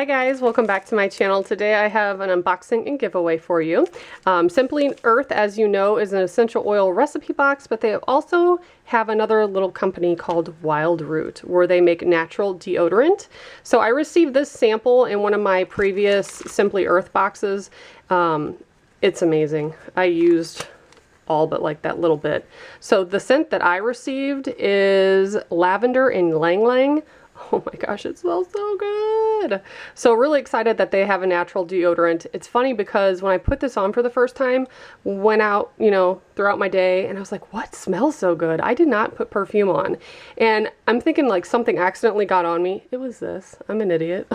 Hi guys, welcome back to my channel. Today I have an unboxing and giveaway for you. Simply Earth, as you know, is an essential oil recipe box, but they also have another little company called WildRoot where they make natural deodorant. So I received this sample in one of my previous Simply Earth boxes. It's amazing. I used all but like that little bit. So the scent that I received is Lavender and Ylang. Oh my gosh, it smells so good. So really excited that they have a natural deodorant. It's funny because when I put this on for the first time, went out, throughout my day, and I was like, what smells so good? I did not put perfume on. And I'm thinking like something accidentally got on me. It was this. I'm an idiot.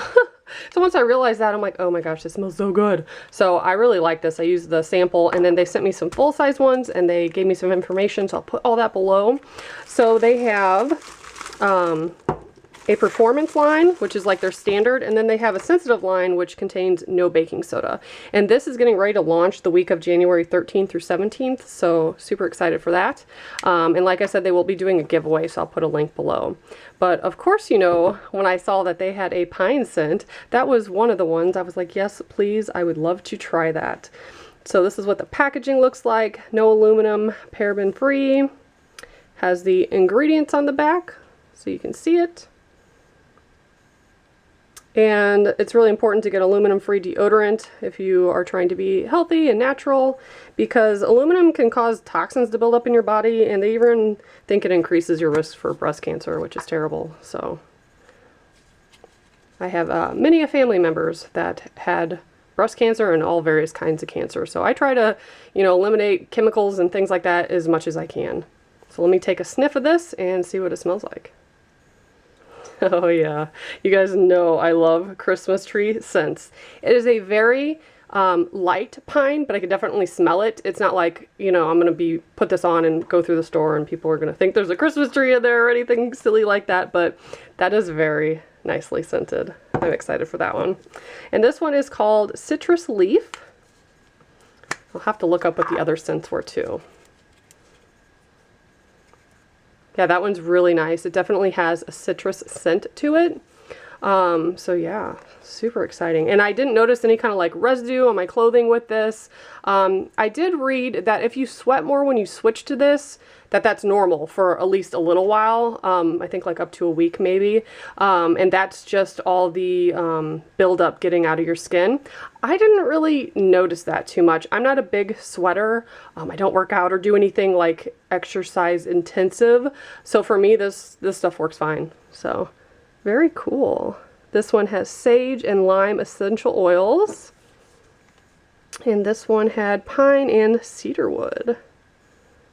So once I realized that, I'm like, oh my gosh, this smells so good. So I really like this. I used the sample, and then they sent me some full-size ones, and they gave me some information, so I'll put all that below. So they have a performance line, which is like their standard, and then they have a sensitive line, which contains no baking soda. And this is getting ready to launch the week of January 13th through 17th, so super excited for that. And like I said, they will be doing a giveaway, so I'll put a link below. But of course, when I saw that they had a pine scent, that was one of the ones I was like, yes, please, I would love to try that. So this is what the packaging looks like. No aluminum, paraben-free. Has the ingredients on the back, so you can see it. And it's really important to get aluminum-free deodorant if you are trying to be healthy and natural, because aluminum can cause toxins to build up in your body, and they even think it increases your risk for breast cancer, which is terrible. So I have many family members that had breast cancer and all various kinds of cancer. So I try to, eliminate chemicals and things like that as much as I can. So let me take a sniff of this and see what it smells like. Oh yeah, you guys know I love Christmas tree scents. It is a very light pine, but I can definitely smell it. It's not like, I'm going to put this on and go through the store and people are going to think there's a Christmas tree in there or anything silly like that, but that is very nicely scented. I'm excited for that one. And this one is called Citrus Leaf. I'll have to look up what the other scents were too. Yeah, that one's really nice. It definitely has a citrus scent to it. So yeah, super exciting. And I didn't notice any kind of like residue on my clothing with this. I did read that if you sweat more when you switch to this, that's normal for at least a little while. I think like up to a week maybe. And that's just all the buildup getting out of your skin. I didn't really notice that too much. I'm not a big sweater. I don't work out or do anything like exercise intensive. So for me, this stuff works fine. So very cool. This one has sage and lime essential oils. And this one had pine and cedarwood.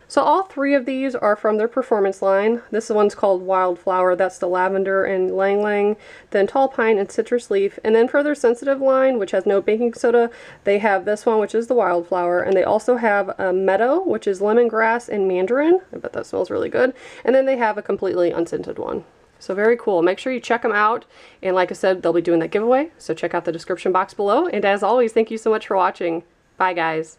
So all three of these are from their performance line. This one's called Wildflower. That's the lavender and ylang, then tall pine and citrus leaf. And then for their sensitive line, which has no baking soda, they have this one, which is the Wildflower. And they also have a Meadow, which is lemongrass and Mandarin. I bet that smells really good. And then they have a completely unscented one. So very cool. Make sure you check them out. And like I said, they'll be doing that giveaway. So check out the description box below. And as always, thank you so much for watching. Bye guys.